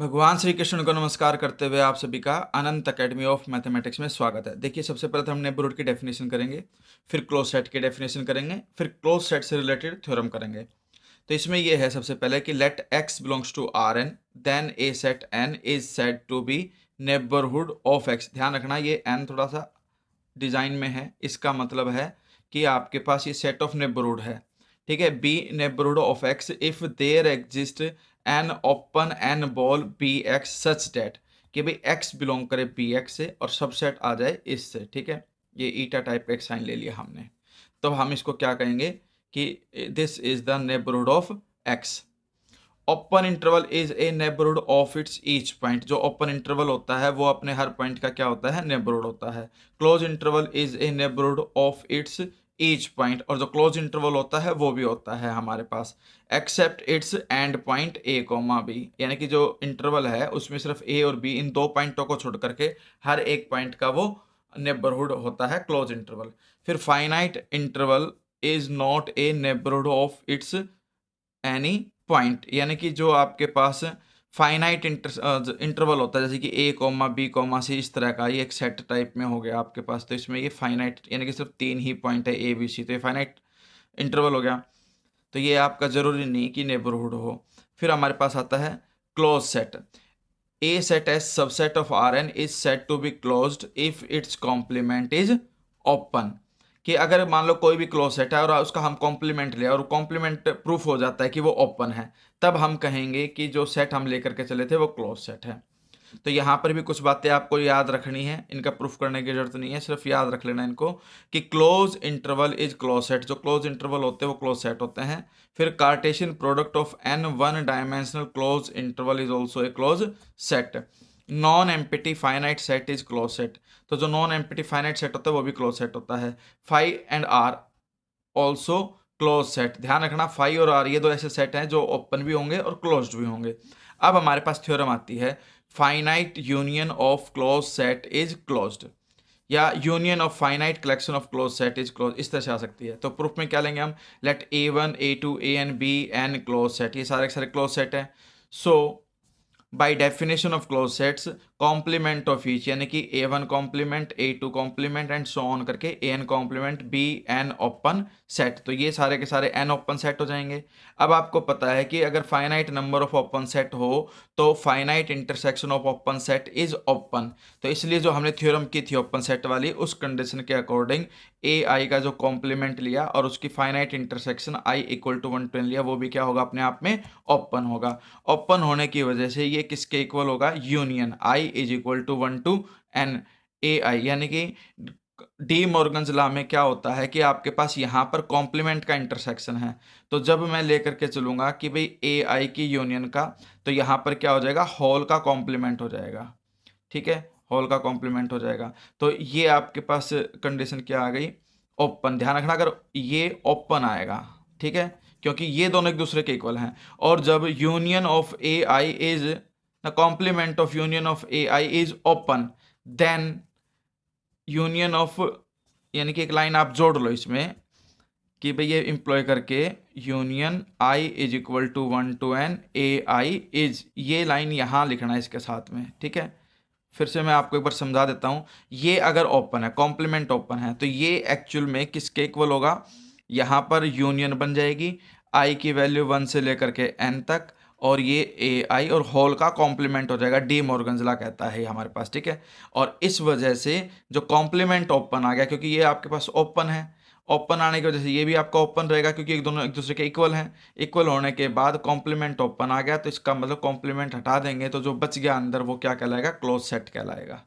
भगवान श्री कृष्ण को नमस्कार करते हुए आप सभी का अनंत अकेडमी ऑफ मैथमेटिक्स में स्वागत है। देखिए, सबसे पहले तो हम नेबरहुड की डेफिनेशन करेंगे, फिर क्लोज सेट की डेफिनेशन करेंगे, फिर क्लोज सेट से रिलेटेड थ्योरम करेंगे। तो इसमें यह है सबसे पहले कि let X belongs to R N then a set N is said to be neighbourhood of X. ध्यान रखना, ये एन थोड़ा सा डिजाइन में है, इसका मतलब है कि आपके पास ये सेट ऑफ नेबरहुड है। ठीक है, B neighbourhood of X if there exist an open N ball B X such that कि भाई एक्स बिलोंग करे बी एक्स से और सबसेट आ जाए इससे। ठीक है, ये ईटा टाइप का एक साइन ले लिया हमने। तो हम इसको क्या कहेंगे कि this is the neighbourhood of x. Open interval is a neighbourhood of its each point. जो ओपन इंटरवल होता है वो अपने हर पॉइंट का क्या होता है, नेबरहुड होता है। Close interval is a neighbourhood of its each point, और जो क्लोज इंटरवल होता है वो भी होता है हमारे पास except its end point a comma b. यानी कि जो इंटरवल है उसमें सिर्फ ए और बी, इन दो पॉइंटों को छोड़ करके हर एक पॉइंट का वो नेबरहुड होता है क्लोज इंटरवल। फिर finite interval is not a neighbourhood of its any point. यानी कि जो आपके पास फाइनाइट इंटरवल होता है, जैसे कि ए कॉमा बी कॉमा सी, इस तरह का ये एक सेट टाइप में हो गया आपके पास। तो इसमें ये फाइनाइट यानी कि सिर्फ 3 ही पॉइंट है ए बी सी, तो ये फाइनाइट इंटरवल हो गया। तो ये आपका जरूरी नहीं कि नेबरहुड हो। फिर हमारे पास आता है close set. A set as subset of R N is set to be closed if its complement is open. कि अगर मान लो कोई भी क्लोज सेट है और उसका हम कॉम्प्लीमेंट ले और कॉम्प्लीमेंट प्रूफ हो जाता है कि वो ओपन है, तब हम कहेंगे कि जो सेट हम लेकर के चले थे वो क्लोज सेट है। तो यहाँ पर भी कुछ बातें आपको याद रखनी है, इनका प्रूफ करने की जरूरत नहीं है, सिर्फ याद रख लेना इनको कि close interval is close set. जो क्लोज इंटरवल होते हैं वो क्लोज सेट होते हैं। फिर Cartesian product of an one dimensional close interval is also a close set. Non empty finite set is close set. तो जो नॉन एम्प्टी फाइनाइट सेट होता है वो भी क्लोज सेट होता है। Phi and R also close set. ध्यान रखना, फाई और आर ये दो ऐसे सेट हैं जो ओपन भी होंगे और क्लोज्ड भी होंगे। अब हमारे पास थ्योरम आती है, finite union of close set is closed, या union of finite collection of close set is close, इस तरह से आ सकती है। तो प्रूफ में क्या लेंगे हम, let A one A two A n B n close set, ये सारे के सारे क्लोज सेट है। So by definition of close sets complement of each, यानी कि A one complement A two complement and so on करके A n complement B n open set. तो ये सारे के सारे एन ओपन सेट हो जाएंगे। अब आपको पता है कि अगर finite number of open set हो तो finite intersection of open set is open. तो इसलिए जो हमने थ्योरम की थी ओपन सेट वाली, उस कंडीशन के अकॉर्डिंग ए आई का जो कॉम्प्लीमेंट लिया और उसकी finite intersection I equal to 1 लिया, वो भी क्या होगा, अपने आप में ओपन होगा। ओपन होने की वजह से ये किसके इक्वल होगा, union I is equal to 1 to n A i. यानी कि डी मॉर्गन्स लॉ में क्या होता है कि आपके पास यहाँ पर कॉम्प्लीमेंट का इंटरसेक्शन है, तो जब मैं लेकर के चलूंगा कि भाई ए आई की यूनियन का, तो यहाँ पर क्या हो जाएगा, होल का कॉम्प्लीमेंट हो जाएगा। ठीक है, होल का कॉम्प्लीमेंट हो जाएगा। तो ये आपके पास कंडीशन क्या आ गई, ओपन। ध्यान रखना, अगर ये ओपन आएगा, ठीक है, क्योंकि ये दोनों एक दूसरे के इक्वल हैं, और जब union of A I is the complement of union of A I is open, then union of, यानी कि एक लाइन आप जोड़ लो इसमें कि भाई ये इंप्लॉय करके union I is equal to 1 to n A I is, ये लाइन यहाँ लिखना है इसके साथ में। ठीक है, फिर से मैं आपको एक बार समझा देता हूँ। ये अगर ओपन है, कॉम्प्लीमेंट ओपन है, तो ये एक्चुअल में किसके इक्वल होगा, यहाँ पर यूनियन बन जाएगी आई की वैल्यू 1 से लेकर के n तक, और ये ए आई और होल का कॉम्प्लीमेंट हो जाएगा, डी मॉर्गन्स लॉ कहता है हमारे पास। ठीक है, और इस वजह से जो कॉम्प्लीमेंट ओपन आ गया, क्योंकि ये आपके पास ओपन है, ओपन आने की वजह से ये भी आपका ओपन रहेगा, क्योंकि एक दोनों एक दूसरे के इक्वल हैं। इक्वल होने के बाद कॉम्प्लीमेंट ओपन आ गया, तो इसका मतलब कॉम्प्लीमेंट हटा देंगे तो जो बच गया अंदर वो क्या कहलाएगा, क्लोज सेट कहलाएगा।